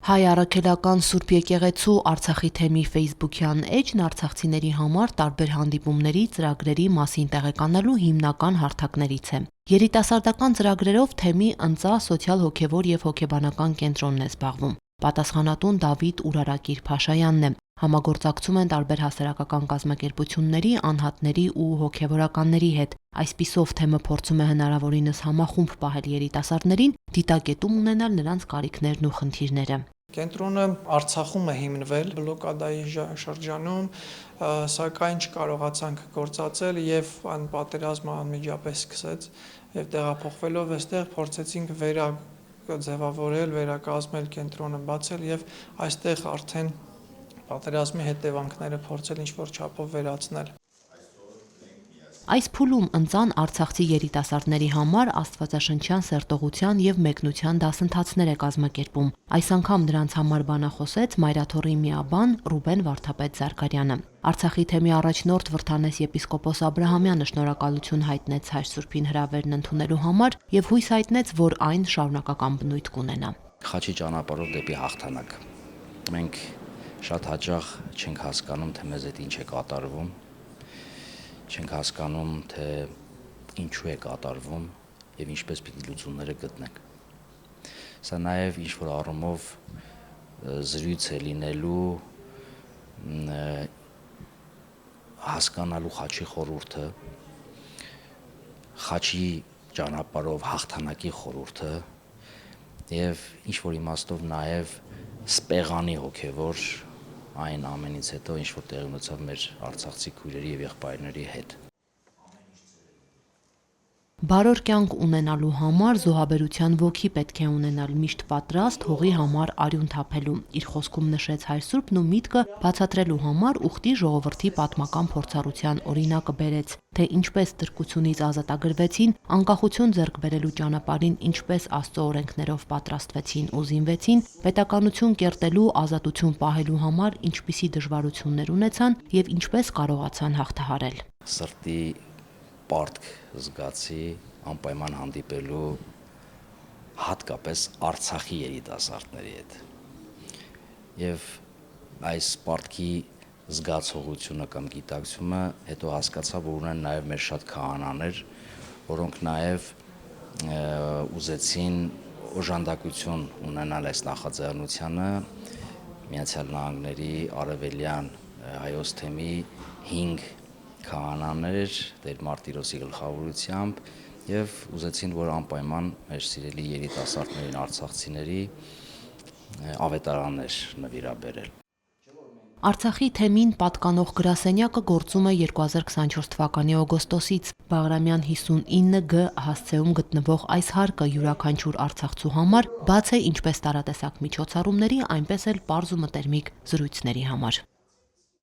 Հայ առաքելական Սուրբ եկեղեցու Արցախի թեմի ֆեյսբուքյան էջն արցախցիների համար տարբեր հանդիպումների, ծրագրերի մասին տեղեկանալու հիմնական հարթակներից է։ Երիտասարդական ծրագրերով թեմի ընծա սոցիալ-հոգևոր և հոգեբանական կենտրոնն է զբաղվում։ Պատասխանատուն Դավիթ Ուրարակիր Փաշայանն է։ Համագործակցում են տարբեր հասարակական կազմակերպությունների, անհատների ու հոգևորականների հետ։ Այսպիսով թեմը փորձում է հնարավորինս համախումբ պահել երիտասարդներին, դիտակետում ունենալ նրանց կարիքներն ու խնդիրները։ Կենտրոնը Արցախում է հիմնվել բլոկադայի շրջանում, սակայն չկարողացանք գործածել եւ պատերազմը անմիջապես սկսեց եւ տեղափոխվելով այստեղ փորձեցինք ձևավորել, վերակազմել կենտրոնը, բացել եւ այստեղ արդեն պատերազմի հետևանքները փորձել ինչ-որ չափով վերացնել։ Այս փուլում ընծան արցախցի երիտասարդների համար աստվածաշնչյան սերտողության եւ մեկնության դասընթացներ է կազմակերպում։ Այս անգամ նրանց համար բանախոսեց Մայրաթոռի միաբան Ռուբեն Վարդապետ Զարգարյանը։ Արցախի թեմի առաջնորդ Վրդանես եպիսկոպոս Աբրահամյանը շնորհակալություն հայտնեց Հայր Սուրբին հրավերն ընդունելու համար եւ հույս հայտնեց, որ այն շարունակական բնույթ կունենա։ Խաչի ճանապարհով դեպի հաղթանակ։ Մենք շատ հաճախ չենք հասկանում, թե մեզ այդ ինչ է կատարվում, չենք հասկանում, թե ինչու է կատարվում եւ ինչպես պիտի լուծումները գտնենք։ Սա նաեւ ինչ-որ առումով զրույց է լինելու հասկանալու խաչի խորհուրդը, խաչի ճանապարհով հաղթանակի խորհուրդը եւ ինչ-որ իմաստով նաեւ սպեղանի հոգեվոր այն ամենից հետո ինչ-որ տեղի ունեցավ մեր արցախցի քույրերի եւ եղբայրների հետ։ Բարոր կյանք ունենալու համար զոհաբերության ոգի պետք է ունենալ, միշտ պատրաստ հողի համար արյուն թափելու։ Իր խոսքում նշեց Հայր Սուրբն ու միտքը բացատրելու համար ուխտի ժողովրդի պատմական փորձառության օրինակը բերեց, թե ինչպես տրկությունից ազատագրվեցին, անկախություն ձեռք բերելու ճանապարհին ինչպես Աստծո օրենքներով պատրաստվեցին ու զինվեցին, պետականություն կերտելու, ազատություն պահելու համար ինչպիսի դժվարություններ ունեցան եւ ինչպես կարողացան հաղթահարել։ Սրտի պարտք զգացի անպայման հանդիպելու հատկապես Արցախի երիտասարդների հետ։ Եվ այս պարտքի զգացողությունը կամ գիտակցումը հետո հասկացա, որ ունեն նաև մեր շատ քահանաներ, որոնք նաև ուզեցին օժանդակություն ունենալ այս նախաձեռնությանը Միացյալ Նահանգների արևելյան հայոց թեմի 5 քահանաներ Տեր Մարտիրոսի գլխավորությամբ եւ ուզեցին, որ անպայման մեր սիրելի երիտասարդներին, արցախցիների ավետարաններ նվիրաբերել։ Արցախի թեմին պատկանող գրասենյակը գործում է 2024 թվականի օգոստոսից։ Բաղրամյան 59G հասցեում գտնվող այս հարկը յուրաքանչյուր արցախցու համար բաց է ինչպես տարատեսակ միջոցառումների, այնպես էլ պարզ ու մտերմիկ զրույցների համար։